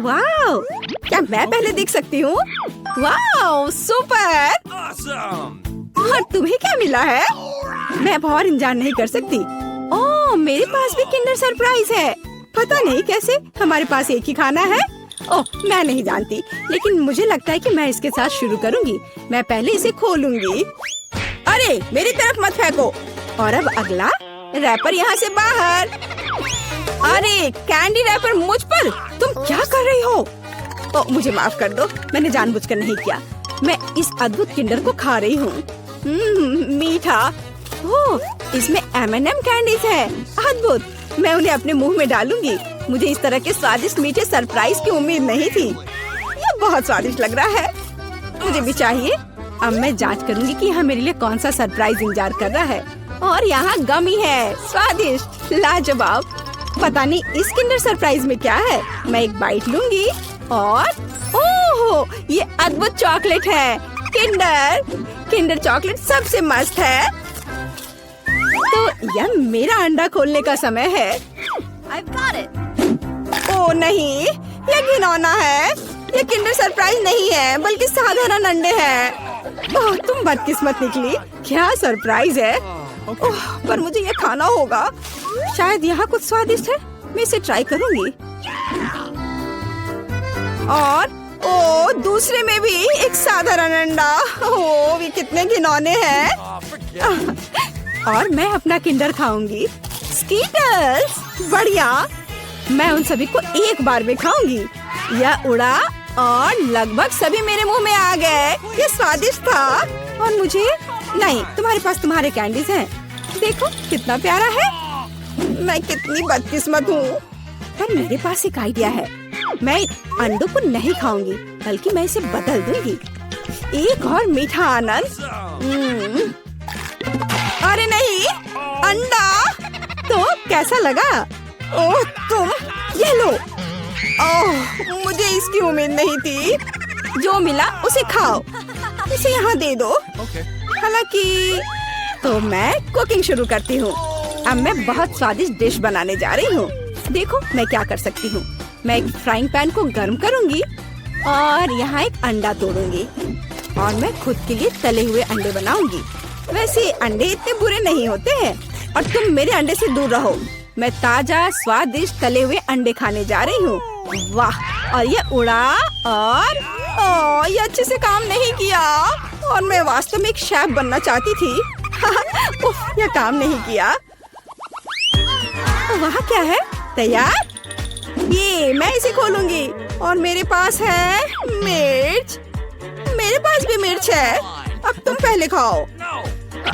वाह, क्या मैं पहले देख सकती हूँ? वाह, सुपर। और तुम्हें क्या मिला है? मैं अब और इंतजार नहीं कर सकती। ओह, मेरे पास भी किंडर सरप्राइज है। पता नहीं कैसे हमारे पास एक ही खाना है। ओह, मैं नहीं जानती, लेकिन मुझे लगता है कि मैं इसके साथ शुरू करूंगी। मैं पहले इसे खोलूंगी। अरे, मेरी तरफ मत फेंको। और अब अगला रैपर यहाँ से बाहर। अरे, कैंडी रैपर मुझ पर। तुम क्या कर रही हो? ओह, मुझे माफ कर दो, मैंने जानबूझकर नहीं किया। मैं इस अद्भुत किंडर को खा रही हूँ। मीठा। ओह, इसमें M&M कैंडीज है। अद्भुत। मैं उन्हें अपने मुंह में डालूंगी। मुझे इस तरह के स्वादिष्ट मीठे सरप्राइज की उम्मीद नहीं थी। ये बहुत स्वादिष्ट लग रहा है। मुझे भी चाहिए। अब मैं जांच करूंगी कि यहाँ मेरे लिए कौन सा सरप्राइज इंतजार कर रहा है। और यहाँ गमी है। स्वादिष्ट, लाजवाब। पता नहीं इस किंडर सरप्राइज में क्या है। मैं एक बाइट लूंगी और ओह, ये अद्भुत चॉकलेट है। किंडर चॉकलेट सबसे मस्त है। तो यह मेरा अंडा खोलने का समय है। I've got it. ओह नहीं, यह घिनौना है। यह किंडर सरप्राइज नहीं है, बल्कि साधारण अंडे हैं। ओह, तुम बदकिस्मत निकली। क्या सरप्राइज है? ओह, पर मुझे यह खाना होगा। शायद यहाँ कुछ स्वादिष्ट है। मैं इसे ट्राई करूंगी। और ओह, दूसरे में भी एक साधारण अंडा। ओह, ये कितने घिनौने हैं। और मैं अपना किंडर खाऊंगी। स्कीटर्स, बढ़िया। मैं उन सभी को एक बार में खाऊंगी। यह उड़ा और लगभग सभी मेरे मुंह में आ गए। ये स्वादिष्ट था। और मुझे नहीं, तुम्हारे पास तुम्हारे कैंडीज हैं। देखो कितना प्यारा है। मैं कितनी बदकिस्मत हूँ। पर मेरे पास एक आइडिया है। मैं अंडों को नहीं खाऊंगी, बल्कि मैं इसे बदल दूंगी। एक और मीठा आनंद। अरे नहीं, अंडा। तो कैसा लगा? ओह, तुम ये लो। ओह, मुझे इसकी उम्मीद नहीं थी। जो मिला उसे खाओ। इसे यहाँ दे दो। हालांकि तो मैं कुकिंग शुरू करती हूँ। अब मैं बहुत स्वादिष्ट डिश बनाने जा रही हूँ। देखो मैं क्या कर सकती हूँ। मैं एक फ्राइंग पैन को गर्म करूँगी और यहाँ एक अंडा तोड़ूंगी और मैं खुद के लिए तले हुए अंडे बनाऊंगी। वैसे अंडे इतने बुरे नहीं होते हैं और तुम मेरे अंडे से दूर रहो। मैं ताजा स्वादिष्ट तले हुए अंडे खाने जा रही हूँ। वाह, और ये उड़ा और ये अच्छे से काम नहीं किया। और मैं वास्तव में एक शेफ बनना चाहती थी। उफ, यह काम नहीं किया। वहाँ क्या है? तैयार? ये मैं इसे खोलूंगी और मेरे पास है मिर्च। मेरे पास भी मिर्च है। अब तुम पहले खाओ।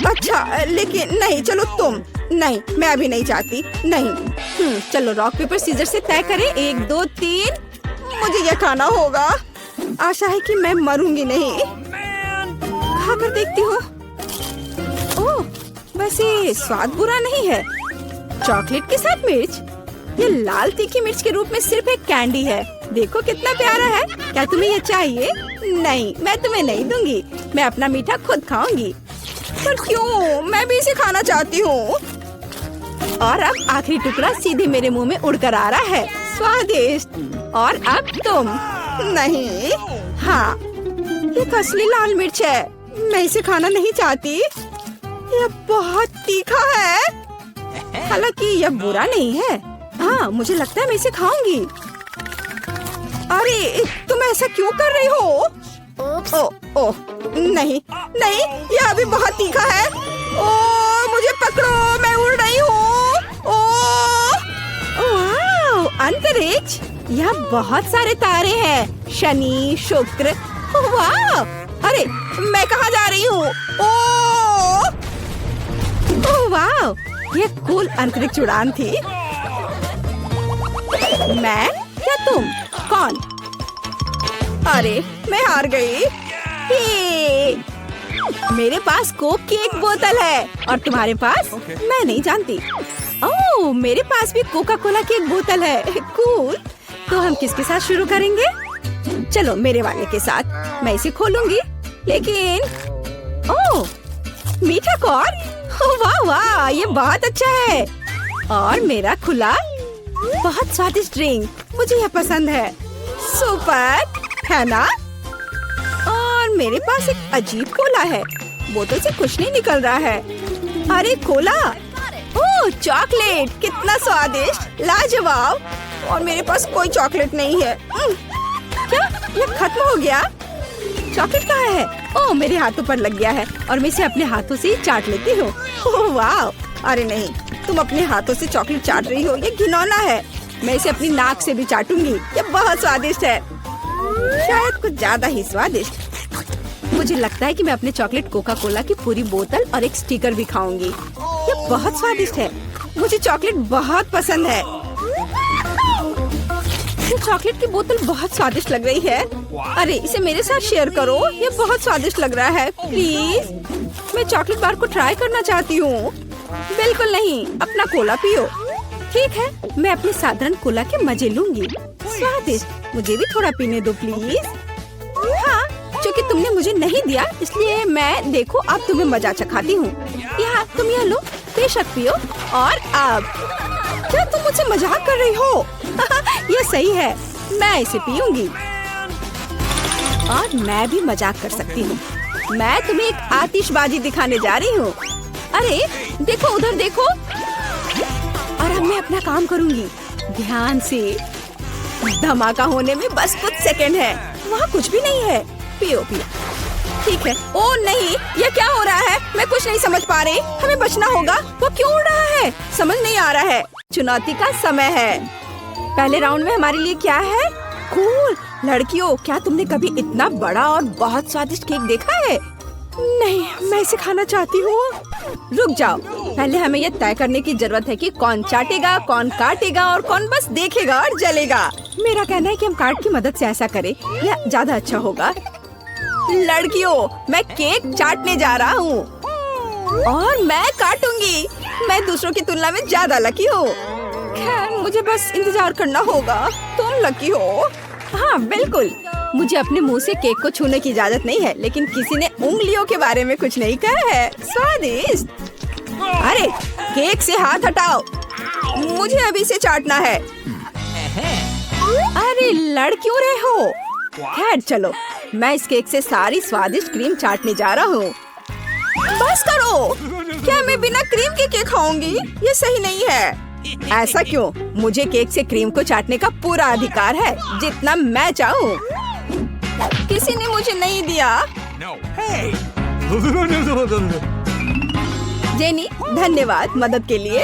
अच्छा, लेकिन नहीं, चलो तुम। नहीं, मैं अभी नहीं चाहती। नहीं। चलो रॉक पेपर सीजर से तय करें। 1 2 3। मुझे यह खाना होगा। आशा है कि मैं मरूंगी नहीं। खाकर देखती हूँ। ओह, वैसे स्वाद बुरा नहीं है। चॉकलेट के साथ मिर्च। ये लाल तीखी मिर्च के रूप में सिर्फ एक कैंडी है। देखो कितना प्यारा है। क्या तुम्हें ये चाहिए? नहीं, मैं तुम्हें नहीं दूंगी। मैं अपना मीठा खुद खाऊंगी। पर क्यों? मैं भी इसे खाना चाहती हूँ। और अब आखिरी टुकड़ा सीधे मेरे मुंह में उड़कर आ रहा है। स्वादिष्ट। और अब तुम। नहीं। हाँ, ये असली लाल मिर्च है। मैं इसे खाना नहीं चाहती। यह बहुत तीखा है। हालांकि यह बुरा नहीं है। हाँ, मुझे लगता है मैं इसे खाऊंगी। अरे, तुम ऐसा क्यों कर रही हो? ओह, नहीं, नहीं, यह अभी बहुत तीखा है। ओह, मुझे पकड़ो, मैं उड़ रही हूँ। ओह, अंतरिक्ष। यहाँ बहुत सारे तारे हैं। शनि, शुक्र। वाह, अरे मैं कहाँ जा रही हूँ? ओह वाह, ये कूल अंतरिक्ष उड़ान थी। मैं या तुम? कौन? अरे मैं हार गई। मेरे पास कोक की एक बोतल है और तुम्हारे पास? मैं नहीं जानती। ओह, मेरे पास भी कोका कोला की एक बोतल है। कूल। तो हम किसके साथ शुरू करेंगे? चलो मेरे वाले के साथ। मैं इसे खोलूंगी। लेकिन ओह, मीठा कॉर्न। वाह वाह, ये बहुत अच्छा है। और मेरा खुला बहुत स्वादिष्ट ड्रिंक। मुझे यह पसंद है। सुपर है ना? और मेरे पास एक अजीब कोला है। बोतल से कुछ नहीं निकल रहा है। अरे कोला, ओह चॉकलेट, कितना स्वादिष्ट, लाजवाब। और मेरे पास कोई चॉकलेट नहीं है। क्या ये खत्म हो गया? चॉकलेट कहाँ है? ओह मेरे हाथों पर लग गया है और मैं इसे अपने हाथों से ही चाट लेती हूँ। ओह वाह! अरे नहीं, तुम अपने हाथों से चॉकलेट चाट रही हो, ये घिनौना है। मैं इसे अपनी नाक से भी चाटूंगी। ये बहुत स्वादिष्ट है, शायद कुछ ज्यादा ही स्वादिष्ट। मुझे लगता है कि मैं अपने चॉकलेट कोका कोला की पूरी बोतल और एक स्टिकर भी खाऊंगी। ये बहुत स्वादिष्ट है, मुझे चॉकलेट बहुत पसंद है। ये चॉकलेट की बोतल बहुत स्वादिष्ट लग रही है। अरे इसे मेरे साथ शेयर करो, ये बहुत स्वादिष्ट लग रहा है। प्लीज, मैं चॉकलेट बार को ट्राई करना चाहती हूँ। बिल्कुल नहीं, अपना कोला पियो। ठीक है, मैं अपने साधारण कोला के मजे लूंगी। स्वादिष्ट, मुझे भी थोड़ा पीने दो प्लीज। हाँ, क्योंकि तुमने मुझे नहीं दिया इसलिए मैं, देखो अब तुम्हें मजा चखाती हूँ। यहाँ तुम यह लो, बेशक पियो। और अब क्या तुम मुझसे मजाक कर रही हो? ये सही है, मैं इसे पीऊंगी। और मैं भी मजाक कर सकती हूँ। मैं तुम्हें एक आतिशबाजी दिखाने जा रही हूँ। अरे देखो, उधर देखो। और अब मैं अपना काम करूँगी ध्यान से। धमाका होने में बस कुछ सेकंड है। वहाँ कुछ भी नहीं है। पियो पियो। ठीक है। ओ नहीं, ये क्या हो रहा है? मैं कुछ नहीं समझ पा रही। हमें बचना होगा। वो क्यों उड़ रहा है? समझ नहीं आ रहा है। चुनौती का समय है। पहले राउंड में हमारे लिए क्या है? कूल। लड़कियों, क्या तुमने कभी इतना बड़ा और बहुत स्वादिष्ट केक देखा है? नहीं, मैं इसे खाना चाहती हूँ। रुक जाओ, पहले हमें ये तय करने की जरूरत है कि कौन चाटेगा, कौन काटेगा और कौन बस देखेगा और जलेगा। मेरा कहना है कि हम कार्ड की मदद से ऐसा करें, यह ज्यादा अच्छा होगा। लड़कियों, मैं केक चाटने जा रहा हूँ और मैं काटूंगी। मैं दूसरों की तुलना में ज्यादा लकी हूँ। खैर, मुझे बस इंतजार करना होगा। तुम लकी हो। हाँ बिल्कुल, मुझे अपने मुंह से केक को छूने की इजाजत नहीं है, लेकिन किसी ने उंगलियों के बारे में कुछ नहीं कहा है। स्वादिष्ट। अरे केक से हाथ हटाओ, मुझे अभी से चाटना है। अरे लड़ क्यों रहे हो? खैर चलो, मैं इस केक से सारी स्वादिष्ट क्रीम चाटने जा रहा हूँ। बस करो, क्या मैं बिना क्रीम के केक खाऊंगी? ये सही नहीं है। ऐसा क्यों? मुझे केक से क्रीम को चाटने का पूरा अधिकार है, जितना मैं चाहूँ। किसी ने मुझे नहीं दिया। जेनी, धन्यवाद मदद के लिए।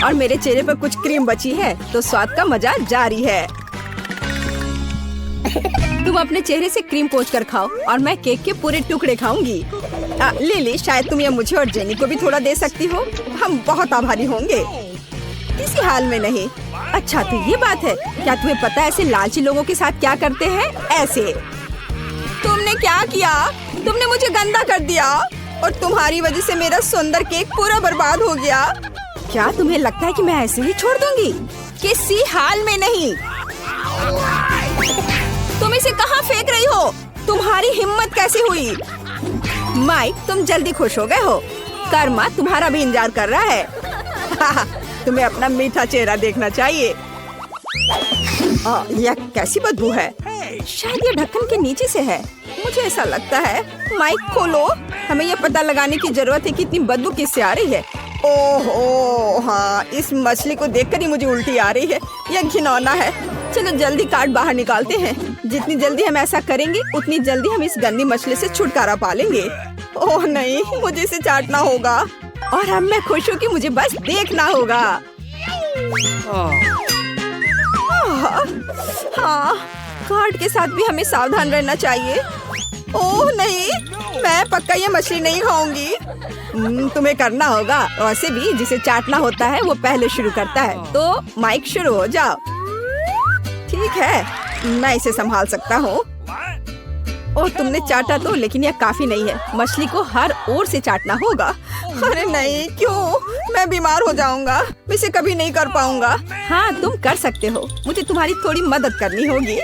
और मेरे चेहरे पर कुछ क्रीम बची है, तो स्वाद का मजा जारी है। तुम अपने चेहरे से क्रीम पोंछ कर खाओ और मैं केक के पूरे टुकड़े खाऊंगी। लिली, शायद तुम ये मुझे और जेनी को भी थोड़ा दे सकती हो। हम बहुत आभारी होंगे। किसी हाल में नहीं। अच्छा तो ये बात है। क्या तुम्हें पता है ऐसे लालची लोगों के साथ क्या करते हैं? ऐसे। तुमने क्या किया? तुमने मुझे गंदा कर दिया और तुम्हारी वजह से मेरा सुंदर केक पूरा बर्बाद हो गया। क्या तुम्हें लगता है कि मैं ऐसे ही छोड़ दूंगी? किसी हाल में नहीं। तुम इसे कहाँ फेंक रही हो? तुम्हारी हिम्मत कैसे हुई? माइक, तुम जल्दी खुश हो गए हो। कर्मा तुम्हारा भी इंतजार कर रहा है। तुम्हें अपना मीठा चेहरा देखना चाहिए। यह कैसी बदबू है? शायद ये ढक्कन के नीचे से है, मुझे ऐसा लगता है। माइक खोलो, हमें यह पता लगाने की जरूरत है कि इतनी बदबू किससे आ रही है। ओहो हाँ, इस मछली को देखकर ही मुझे उल्टी आ रही है। यह घिनौना है। चलो जल्दी कार्ड बाहर निकालते हैं। जितनी जल्दी हम ऐसा करेंगे उतनी जल्दी हम इस गंदी मछली से छुटकारा पा लेंगे। ओह नहीं, मुझे इसे चाटना होगा और अब मैं खुश हूँ कि मुझे बस देखना होगा। हाँ, कार्ड के साथ भी हमें सावधान रहना चाहिए। ओह नहीं, मैं पक्का ये मछली नहीं खाऊंगी। तुम्हें करना होगा। वैसे भी जिसे चाटना होता है वो पहले शुरू करता है। तो माइक शुरू हो जाओ। ठीक है, मैं इसे संभाल सकता हूँ। ओह तुमने चाटा तो, लेकिन यह काफी नहीं है। मछली को हर ओर से चाटना होगा। अरे नहीं, क्यों? मैं बीमार हो जाऊंगा। मैं इसे कभी नहीं कर पाऊंगा। हाँ तुम कर सकते हो, मुझे तुम्हारी थोड़ी मदद करनी होगी।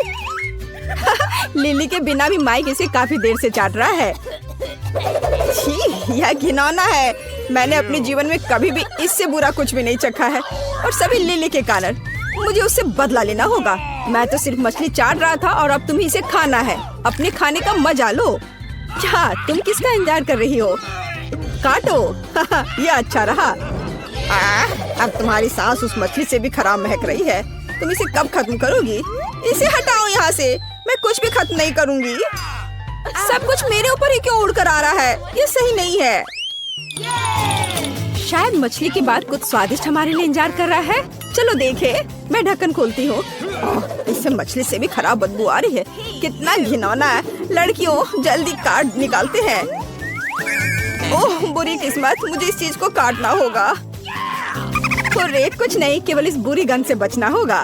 लिली के बिना भी माइक इसे काफी देर से चाट रहा है। छी, यह घिनौना है। मैंने अपने जीवन में कभी भी इससे बुरा कुछ भी नहीं चखा है और सभी लिली के कारण। मुझे उससे बदला लेना होगा। मैं तो सिर्फ मछली चाट रहा था और अब तुम्हें इसे खाना है। अपने खाने का मजा लो। क्या तुम किसका इंतजार कर रही हो? काटो। ये अच्छा रहा। अब तुम्हारी सांस उस मछली से भी खराब महक रही है। तुम इसे कब खत्म करोगी? इसे हटाओ यहाँ से। मैं कुछ भी खत्म नहीं करूँगी। सब कुछ मेरे ऊपर ही क्यों उड़कर आ रहा है? ये सही नहीं है। शायद मछली के बाद कुछ स्वादिष्ट हमारे लिए इंतजार कर रहा है। चलो देखे। मैं ढक्कन खोलती हूँ। इससे मछली से भी खराब बदबू आ रही है। कितना घिनौना है। लड़कियों जल्दी काट निकालते हैं। ओह बुरी किस्मत, मुझे इस चीज को काटना होगा। तो रेत कुछ नहीं, केवल इस बुरी गंध से बचना होगा।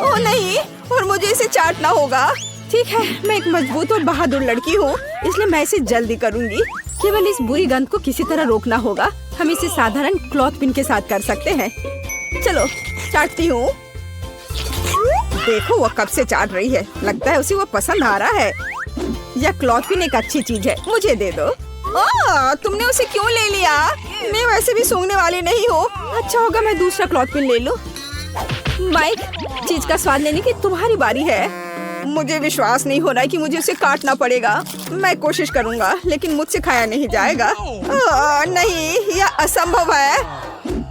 ओह नहीं, और मुझे इसे चाटना होगा। ठीक है, मैं एक मजबूत और बहादुर लड़की हूँ, इसलिए मैं इसे जल्दी करूँगी। केवल इस बुरी गंध को किसी तरह रोकना होगा। हम इसे साधारण क्लॉथ पिन के साथ कर सकते हैं। चलो चाटती हूँ। देखो वो कब से चाट रही है। लगता है उसे वो पसंद आ रहा है। यह क्लॉथ पिन एक अच्छी चीज है, मुझे दे दो। तुमने उसे क्यों ले लिया? मैं वैसे भी सूंघने वाली नहीं हूँ। अच्छा होगा मैं दूसरा क्लॉथ पिन ले लूँ। माइक, चीज का स्वाद लेने की तुम्हारी बारी है। मुझे विश्वास नहीं हो रहा है कि मुझे उसे काटना पड़ेगा। मैं कोशिश करूँगा, लेकिन मुझसे खाया नहीं जाएगा। नहीं, यह असंभव है।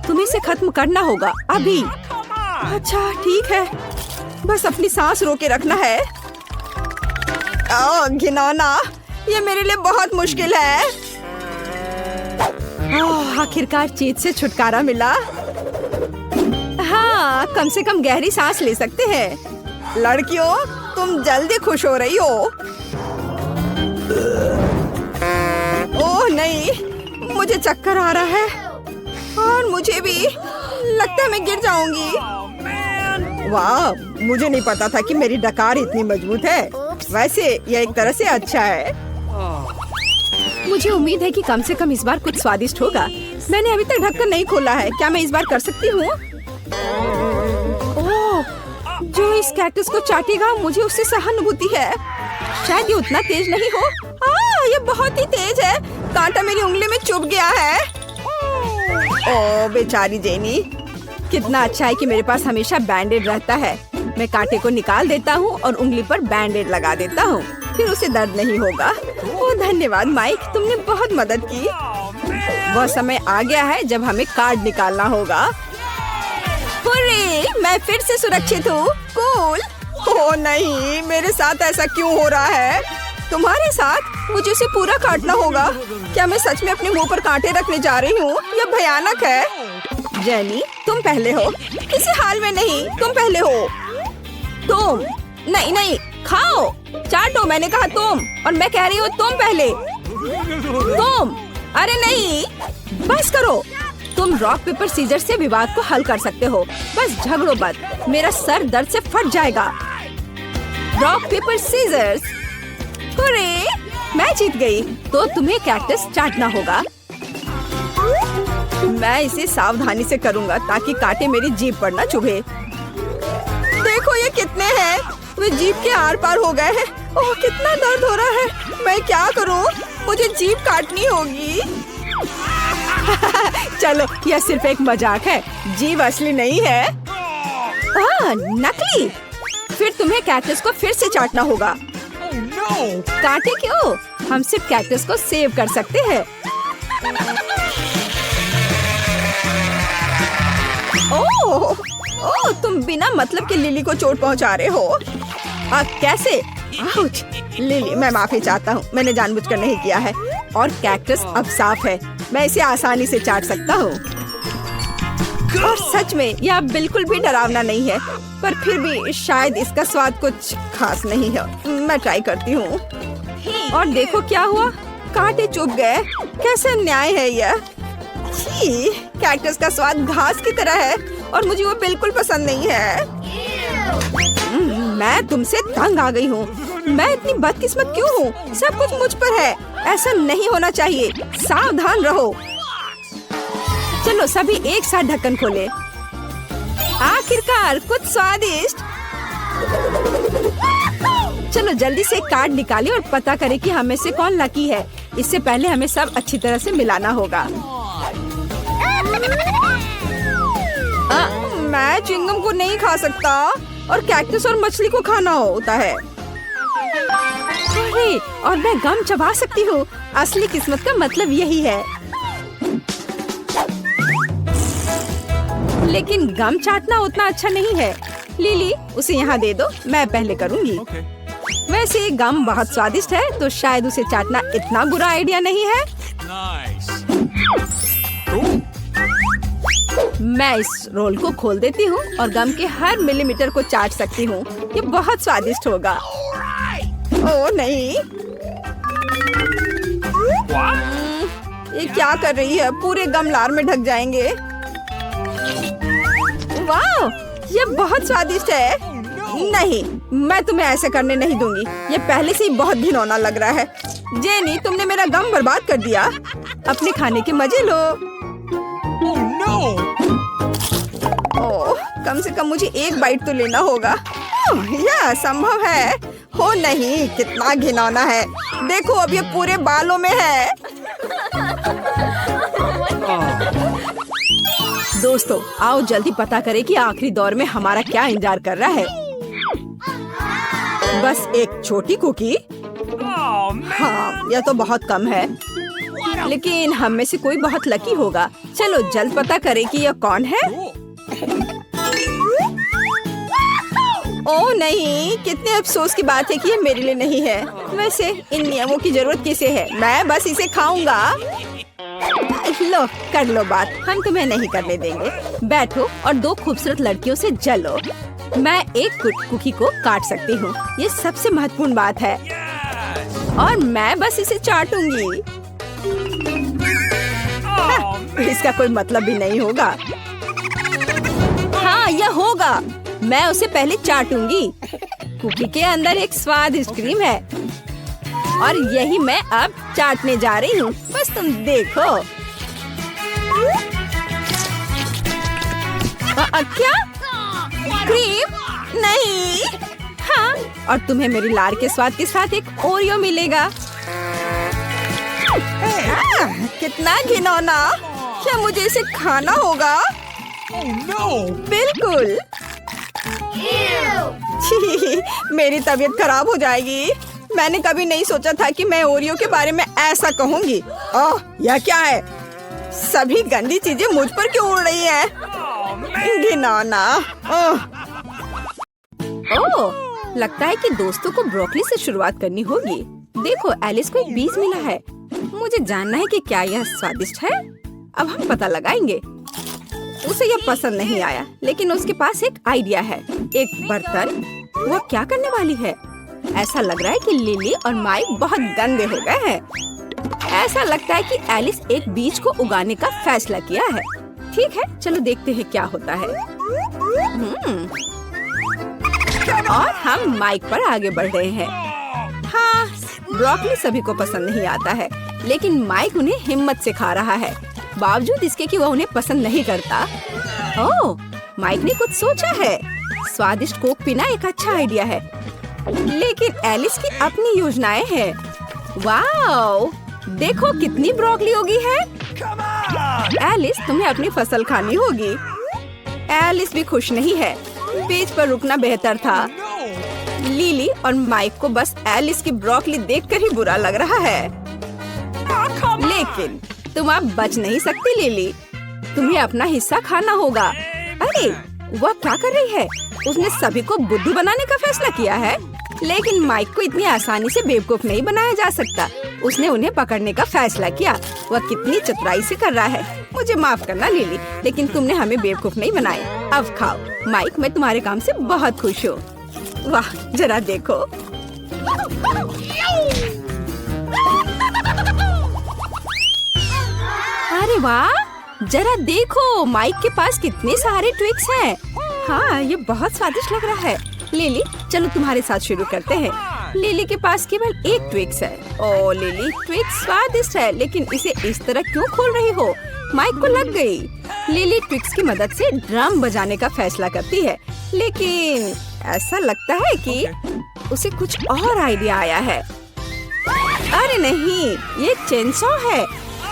तुम्हें इसे खत्म करना होगा अभी। अच्छा ठीक है, बस अपनी सांस रोके रखना है। घिनौना, ये मेरे लिए बहुत मुश्किल है। आखिरकार चीज से छुटकारा मिला। हाँ, कम से कम गहरी सांस ले सकते हैं। लड़कियों, तुम जल्दी खुश हो रही हो। ओह नहीं, मुझे चक्कर आ रहा है और मुझे भी लगता है मैं गिर जाऊंगी। वाह, मुझे नहीं पता था कि मेरी डकार इतनी मजबूत है। वैसे यह एक तरह से अच्छा है। मुझे उम्मीद है कि कम से कम इस बार कुछ स्वादिष्ट होगा। मैंने अभी तक ढक्कन नहीं खोला है। क्या मैं इस बार कर सकती हूँ? ओह, जो इस कैक्टस को चाटेगा मुझे उससे सहानुभूति है। शायद ये उतना तेज नहीं हो। ये बहुत ही तेज है। कांटा मेरी उंगली में चुभ गया है। ओह बेचारी जेनी। कितना अच्छा है कि मेरे पास हमेशा बैंडेड रहता है। मैं कांटे को निकाल देता हूँ और उंगली पर बैंडेड लगा देता हूँ, फिर उसे दर्द नहीं होगा। ओह धन्यवाद माइक, तुमने बहुत मदद की। वह समय आ गया है जब हमें कार्ड निकालना होगा। हुर्रे, मैं फिर से सुरक्षित हूँ। कूल। ओह नहीं, मेरे साथ ऐसा क्यों हो रहा है? तुम्हारे साथ? मुझे उसे पूरा काटना होगा। क्या मैं सच में अपने मुंह पर कांटे रखने जा रही हूँ? यह भयानक है। जेनी, तुम पहले हो। किसी हाल में नहीं, तुम पहले हो। तुम नहीं नहीं, खाओ, चाटो। मैंने कहा तुम, और मैं कह रही हूँ तुम पहले। तुम, अरे नहीं, बस करो। तुम रॉक पेपर सीजर से विवाद को हल कर सकते हो। बस झगड़ो मत, मेरा सर दर्द से फट जाएगा। Rock paper seizures. हुर्रे, मैं जीत गई। तो तुम्हें कैक्टस चाटना होगा। मैं इसे सावधानी से करूंगा ताकि कांटे मेरी जीभ पर न चुभे। देखो ये कितने हैं। वे जीभ के आर पार हो गए हैं। ओह कितना दर्द हो रहा है। मैं क्या करूं? मुझे जीभ काटनी होगी। चलो, यह सिर्फ एक मजाक है। जीभ असली नहीं है। नकली। फिर तुम्हें कैक्टस को फिर से चाटना होगा। कांटे क्यों? हम सिर्फ कैक्टस को सेव कर सकते हैं। ओह, तुम बिना मतलब के लिली को चोट पहुंचा रहे हो। कैसे? आउच। लिली, मैं माफी चाहता हूँ। मैंने जानबूझकर नहीं किया है। और कैक्टस अब साफ है। मैं इसे आसानी से चाट सकता हूँ। और सच में यह बिल्कुल भी डरावना नहीं है, पर फिर भी शायद इसका स्वाद कुछ खास नहीं है। मैं ट्राई करती हूँ। और देखो क्या हुआ, कांटे चुभ गए। कैसे अन्याय है यह। छी, कैक्टस का स्वाद घास की तरह है और मुझे वो बिल्कुल पसंद नहीं है। मैं तुमसे तंग आ गई हूँ। मैं इतनी बदकिस्मत क्यों हूँ? सब कुछ मुझ पर है। ऐसा नहीं होना चाहिए। सावधान रहो। चलो सभी एक साथ ढक्कन खोले। आखिरकार कुछ स्वादिष्ट। चलो जल्दी से एक कार्ड निकालें और पता करें कि हमें से कौन लकी है। इससे पहले हमें सब अच्छी तरह से मिलाना होगा। मैं चिंगम को नहीं खा सकता और कैक्टस और मछली को खाना होता है। अरे, और मैं गम चबा सकती हूँ। असली किस्मत का मतलब यही है। लेकिन गम चाटना उतना अच्छा नहीं है। लिली, उसे यहाँ दे दो, मैं पहले करूँगी। वैसे गम बहुत स्वादिष्ट है, तो शायद उसे चाटना इतना बुरा आइडिया नहीं है। मैं इस रोल को खोल देती हूँ और गम के हर मिलीमीटर को चाट सकती हूँ। ये बहुत स्वादिष्ट होगा। ओह नहीं, ये क्या कर रही है? पूरे गम लार में ढक जाएंगे। वाह, ये बहुत स्वादिष्ट है। नहीं, मैं तुम्हें ऐसे करने नहीं दूंगी। ये पहले से ही बहुत घिनौना लग रहा है। जेनी, तुमने मेरा गम बर्बाद कर दिया। अपने खाने के मजे लो। ओह, कम से कम मुझे एक बाइट तो लेना होगा। यह संभव है। हो नहीं, कितना घिनौना है। देखो, अब ये पूरे बालों में है। दोस्तों, आओ जल्दी पता करें कि आखिरी दौर में हमारा क्या इंतजार कर रहा है। बस एक छोटी कुकी। हाँ, यह तो बहुत कम है, लेकिन हम में से कोई बहुत लकी होगा। चलो जल्द पता करें कि यह कौन है। ओह नहीं, कितने अफसोस की बात है कि ये मेरे लिए नहीं है। वैसे इन नियमों की जरूरत किसे है? मैं बस इसे खाऊंगा। लो, कर लो बात, हम तुम्हें नहीं करने देंगे। बैठो और दो खूबसूरत लड़कियों से जलो। मैं एक कुकी को काट सकती हूँ, ये सबसे महत्वपूर्ण बात है। और मैं बस इसे चाटूंगी। इसका कोई मतलब भी नहीं होगा। हाँ, यह होगा। मैं उसे पहले चाटूंगी। कुकी के अंदर एक स्वादिष्ट क्रीम है और यही मैं अब चाटने जा रही हूँ। बस तुम देखो। क्या? क्रीम? नहीं। हाँ, और तुम्हें मेरी लार के स्वाद के साथ एक ओरियो मिलेगा। कितना घिनौना। क्या मुझे इसे खाना होगा? बिल्कुल। मेरी तबीयत खराब हो जाएगी। मैंने कभी नहीं सोचा था कि मैं ओरियो के बारे में ऐसा कहूँगी। ओह, यह क्या है? सभी गंदी चीजें मुझ पर क्यों उड़ रही हैं? घिनौना। ओह, लगता है कि दोस्तों को ब्रोकली से शुरुआत करनी होगी। देखो, एलिस को एक बीज मिला है। मुझे जानना है कि क्या यह स्वादिष्ट है। अब हम पता लगाएंगे। उसे यह पसंद नहीं आया, लेकिन उसके पास एक आइडिया है। एक बर्तन। वह क्या करने वाली है? ऐसा लग रहा है कि लिली और माइक बहुत गंदे हो गए हैं। ऐसा लगता है कि एलिस एक बीज को उगाने का फैसला किया है। ठीक है, चलो देखते हैं क्या होता है। और हम माइक पर आगे बढ़ रहे हैं। हाँ, ब्रोकली सभी को पसंद नहीं आता है, लेकिन माइक उन्हें हिम्मत से खा रहा है, बावजूद इसके कि वह उन्हें पसंद नहीं करता। ओह, माइक ने कुछ सोचा है। स्वादिष्ट कोक पीना एक अच्छा आइडिया है, लेकिन एलिस की अपनी योजनाएं हैं। वाओ, देखो कितनी ब्रोकली होगी है। एलिस, तुम्हें अपनी फसल खानी होगी। एलिस भी खुश नहीं है। बीच पर रुकना बेहतर था। लिली और माइक को बस एलिस की ब्रोकली देखकर ही बुरा लग रहा है। लेकिन तुम अब बच नहीं सकती लिली, तुम्हें अपना हिस्सा खाना होगा। अरे, वह क्या कर रही है? उसने सभी को बुद्धू बनाने का फैसला किया है, लेकिन माइक को इतनी आसानी से बेवकूफ नहीं बनाया जा सकता। उसने उन्हें पकड़ने का फैसला किया। वह कितनी चतुराई से कर रहा है। मुझे माफ करना लिली, लेकिन तुमने हमें बेवकूफ नहीं बनाया। अब खाओ। माइक, मैं तुम्हारे काम से बहुत खुश हूँ। वाह, जरा देखो। अरे वाह, जरा देखो, माइक के पास कितने सारे ट्विक्स हैं। हाँ, ये बहुत स्वादिष्ट लग रहा है। लिली, चलो तुम्हारे साथ शुरू करते हैं। लिली के पास केवल एक ट्विक्स है। ओ लिली, ट्विक्स स्वादिष्ट है, लेकिन इसे इस तरह क्यों खोल रही हो? माइक को लग गई। लिली ट्विक्स की मदद से ड्रम बजाने का फैसला करती है, लेकिन ऐसा लगता है कि उसे कुछ और आइडिया आया है। अरे नहीं, ये चेनसॉ है।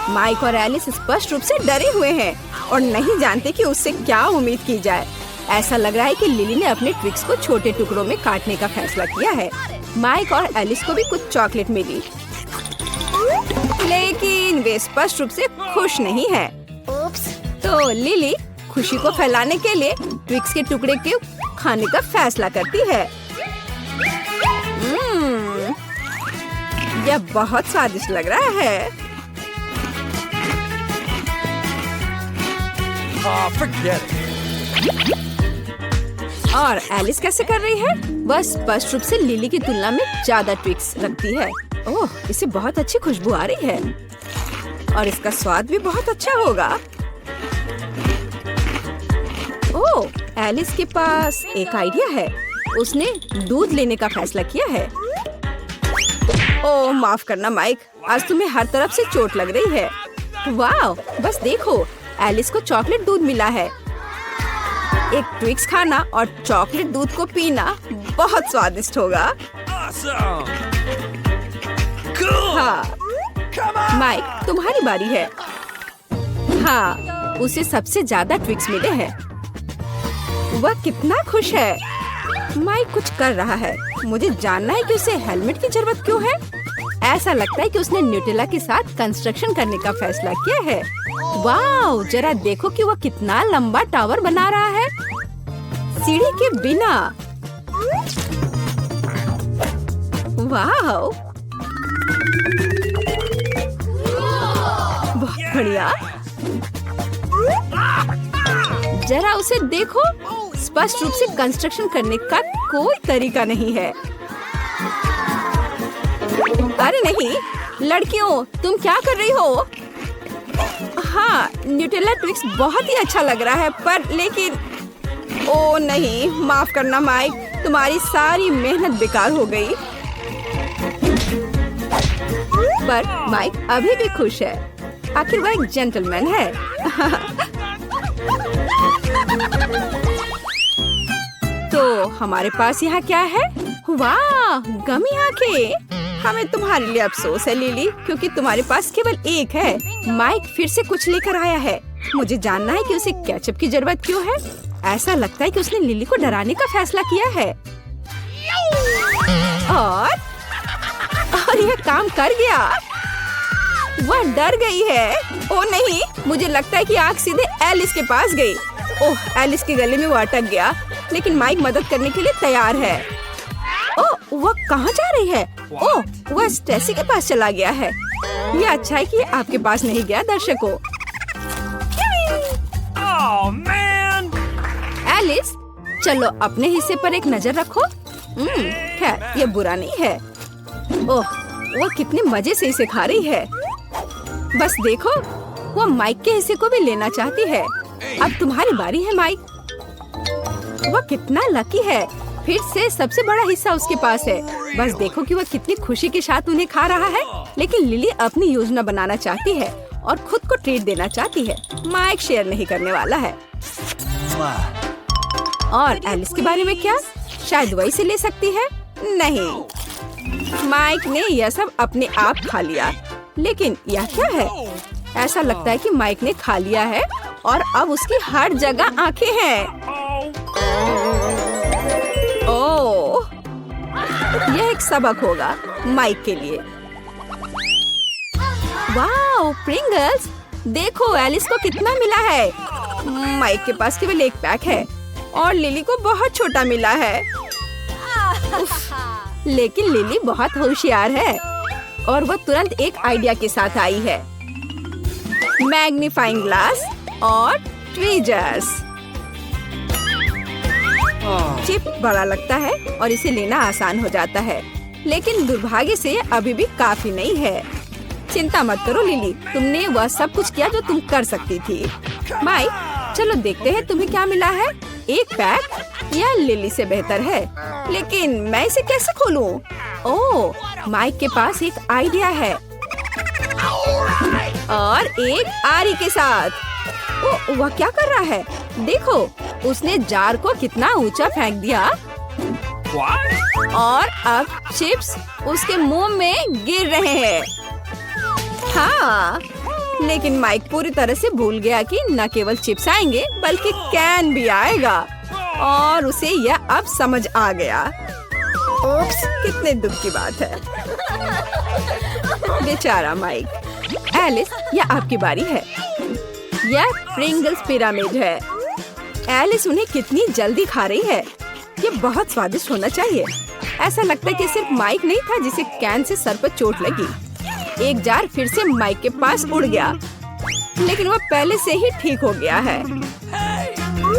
माइक और एलिस स्पष्ट रूप से डरे हुए हैं और नहीं जानते कि उससे क्या उम्मीद की जाए। ऐसा लग रहा है कि लिली ने अपने ट्विक्स को छोटे टुकड़ों में काटने का फैसला किया है। माइक और एलिस को भी कुछ चॉकलेट मिली, लेकिन वे स्पष्ट रूप से खुश नहीं है। तो लिली खुशी को फैलाने के लिए ट्विक्स के टुकड़े के खाने का फैसला करती है। यह बहुत स्वादिष्ट लग रहा है। और एलिस कैसे कर रही है? वह स्पष्ट रूप से लिली की तुलना में ज्यादा ट्विक्स रखती है। ओह, इसे बहुत अच्छी खुशबू आ रही है और इसका स्वाद भी बहुत अच्छा होगा। ओह, एलिस के पास एक आइडिया है। उसने दूध लेने का फैसला किया है। ओह, माफ करना माइक, आज तुम्हें हर तरफ से चोट लग रही है। वाह, बस देखो, एलिस को चॉकलेट दूध मिला है। एक ट्विक्स खाना और चॉकलेट दूध को पीना बहुत स्वादिष्ट होगा। हाँ, माइक, तुम्हारी बारी है। हाँ, उसे सबसे ज्यादा ट्विक्स मिले हैं। वह कितना खुश है। माइक कुछ कर रहा है। मुझे जानना है कि उसे हेलमेट की जरूरत क्यों है। ऐसा लगता है कि उसने न्यूटेला के साथ कंस्ट्रक्शन करने का फैसला किया है। वाह, जरा देखो कि वह कितना लंबा टावर बना रहा है सीढ़ी के बिना। वाह, बहुत बढ़िया। जरा उसे देखो, स्पष्ट रूप से कंस्ट्रक्शन करने का कोई तरीका नहीं है। अरे नहीं, लड़कियों, तुम क्या कर रही हो? हाँ, न्यूटेला ट्विक्स बहुत ही अच्छा लग रहा है, पर लेकिन ओ नहीं, माफ करना माइक, तुम्हारी सारी मेहनत बेकार हो गई। पर माइक अभी भी खुश है। आखिर वह एक जेंटलमैन है। तो हमारे पास यहाँ क्या है? वाह, गमी आंखें। हमें तुम्हारे लिए अफसोस है लिली, क्योंकि तुम्हारे पास केवल एक है। माइक फिर से कुछ लेकर आया है। मुझे जानना है कि उसे केचप की जरूरत क्यों है। ऐसा लगता है कि उसने लिली को डराने का फैसला किया है। और यह काम कर गया। वह डर गई है। ओ नहीं, मुझे लगता है कि आग सीधे एलिस के पास गई। ओह, एलिस के गले में वो अटक गया, लेकिन माइक मदद करने के लिए तैयार है। ओह, वह कहाँ जा रही है? ओह, वह स्टेसी के पास चला गया है। ये अच्छा है कि आपके पास नहीं गया। दर्शकों, एलिस, चलो अपने हिस्से पर एक नजर रखो। खैर, ये बुरा नहीं है। ओह, वो कितने मजे से इसे खा रही है। बस देखो, वो माइक के हिस्से को भी लेना चाहती है। अब तुम्हारी बारी है माइक। वो कितना लकी है, फिर से सबसे बड़ा हिस्सा उसके पास है। बस देखो कि वह कितनी खुशी के साथ उन्हें खा रहा है। लेकिन लिली अपनी योजना बनाना चाहती है और खुद को ट्रीट देना चाहती है। माइक शेयर नहीं करने वाला है। और एलिस के बारे में क्या? शायद वही से ले सकती है। नहीं, माइक ने यह सब अपने आप खा लिया। लेकिन यह क्या है? ऐसा लगता है कि माइक ने खा लिया है और अब उसकी हर जगह आंखें हैं। ओह, यह एक सबक होगा माइक के लिए। वाह, प्रिंगल्स, देखो एलिस को कितना मिला है। माइक के पास केवल एक पैक है और लिली को बहुत छोटा मिला है। लेकिन लिली बहुत होशियार है और वह तुरंत एक आइडिया के साथ आई है। मैग्नीफाइंग ग्लास और ट्वीजर्स। चिप बड़ा लगता है और इसे लेना आसान हो जाता है, लेकिन दुर्भाग्य से अभी भी काफी नहीं है। चिंता मत करो लिली, तुमने वह सब कुछ किया जो तुम कर सकती थी। माइक, चलो देखते हैं तुम्हें क्या मिला है। एक पैक या लिली से बेहतर है, लेकिन मैं इसे कैसे खोलूं? ओह, माइक के पास एक आइडिया है और एक आरी के साथ। ओह, वह क्या कर रहा है? देखो, उसने जार को कितना ऊंचा फेंक दिया और अब चिप्स उसके मुंह में गिर रहे हैं। हाँ, लेकिन माइक पूरी तरह से भूल गया कि न केवल चिप्स आएंगे बल्कि कैन भी आएगा। और उसे यह अब समझ आ गया। ओप्स, कितने दुख की बात है। बेचारा माइक। एलिस, यह आपकी बारी है। यह प्रिंगल्स पिरामिड है। एलिस उन्हें कितनी जल्दी खा रही है। यह बहुत स्वादिष्ट होना चाहिए। ऐसा लगता है कि सिर्फ माइक नहीं था जिसे कैन से सर पर चोट लगी। एक जार फिर से माइक के पास उड़ गया, लेकिन वह पहले से ही ठीक हो गया है।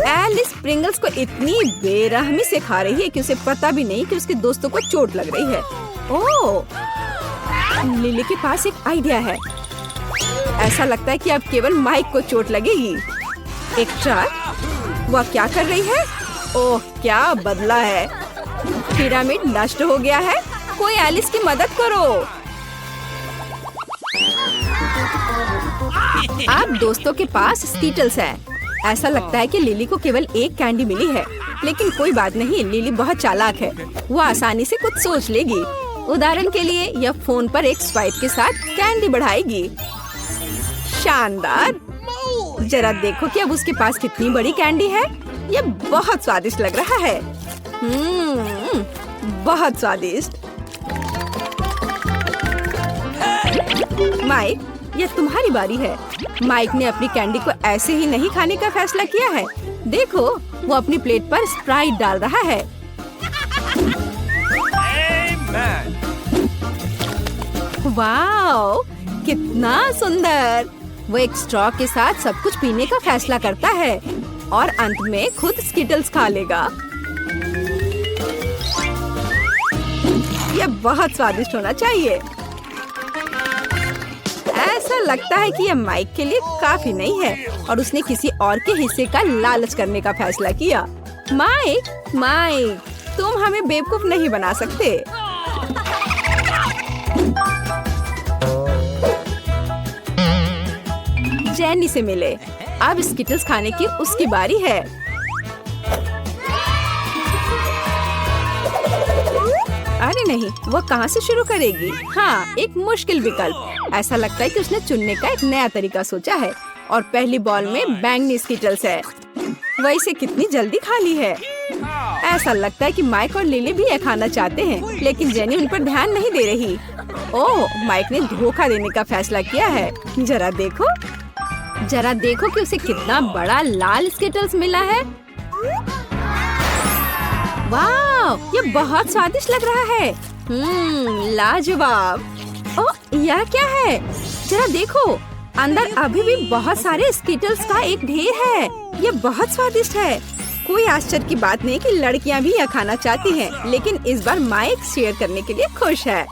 एलिस प्रिंगल्स को इतनी बेरहमी से खा रही है कि उसे पता भी नहीं कि उसके दोस्तों को चोट लग रही है। ओह, लिली के पास एक आइडिया है। ऐसा लगता है कि अब केवल माइक को चोट लगेगी। एक ट्रक, वह क्या कर रही है? ओह, क्या बदला है। पिरामिड नष्ट हो गया है। कोई एलिस की मदद करो। अब दोस्तों के पास स्कीटल्स है। ऐसा लगता है कि लिली को केवल एक कैंडी मिली है, लेकिन कोई बात नहीं, लिली बहुत चालाक है। वो आसानी से कुछ सोच लेगी। उदाहरण के लिए यह फोन पर एक स्वाइप के साथ कैंडी बढ़ाएगी। शानदार। जरा देखो कि अब उसके पास कितनी बड़ी कैंडी है। यह बहुत स्वादिष्ट लग रहा है। बहुत स्वादिष्ट। माइक, यह तुम्हारी बारी है। माइक ने अपनी कैंडी को ऐसे ही नहीं खाने का फैसला किया है। देखो, वो अपनी प्लेट पर स्प्राइट डाल रहा है। वाओ, कितना सुंदर। वो एक स्ट्रॉ के साथ सब कुछ पीने का फैसला करता है और अंत में खुद स्किटल्स खा लेगा। यह बहुत स्वादिष्ट होना चाहिए। ऐसा लगता है कि यह माइक के लिए काफी नहीं है और उसने किसी और के हिस्से का लालच करने का फैसला किया। माइक, तुम हमें बेवकूफ नहीं बना सकते। जेनी से मिले। अब स्किटल्स खाने की उसकी बारी है। अरे नहीं, वो कहाँ से शुरू करेगी? हाँ, एक मुश्किल विकल्प। ऐसा लगता है कि उसने चुनने का एक नया तरीका सोचा है और पहली बॉल में बैंगनी स्किटल्स है। वह इसे कितनी जल्दी खा ली है। ऐसा लगता है कि माइक और लिली भी यह खाना चाहते हैं, लेकिन जेनी उन पर ध्यान नहीं दे रही। ओह, माइक ने धोखा देने का फैसला किया है। जरा देखो कि उसे कितना बड़ा लाल स्किटल्स मिला है। वाह, ये बहुत स्वादिष्ट लग रहा है। लाजवाब। ओह, यह क्या है? जरा देखो, अंदर अभी भी बहुत सारे स्किटल्स का एक ढेर है। ये बहुत स्वादिष्ट है। कोई आश्चर्य की बात नहीं कि लड़कियां भी यह खाना चाहती हैं, लेकिन इस बार माइक शेयर करने के लिए खुश है।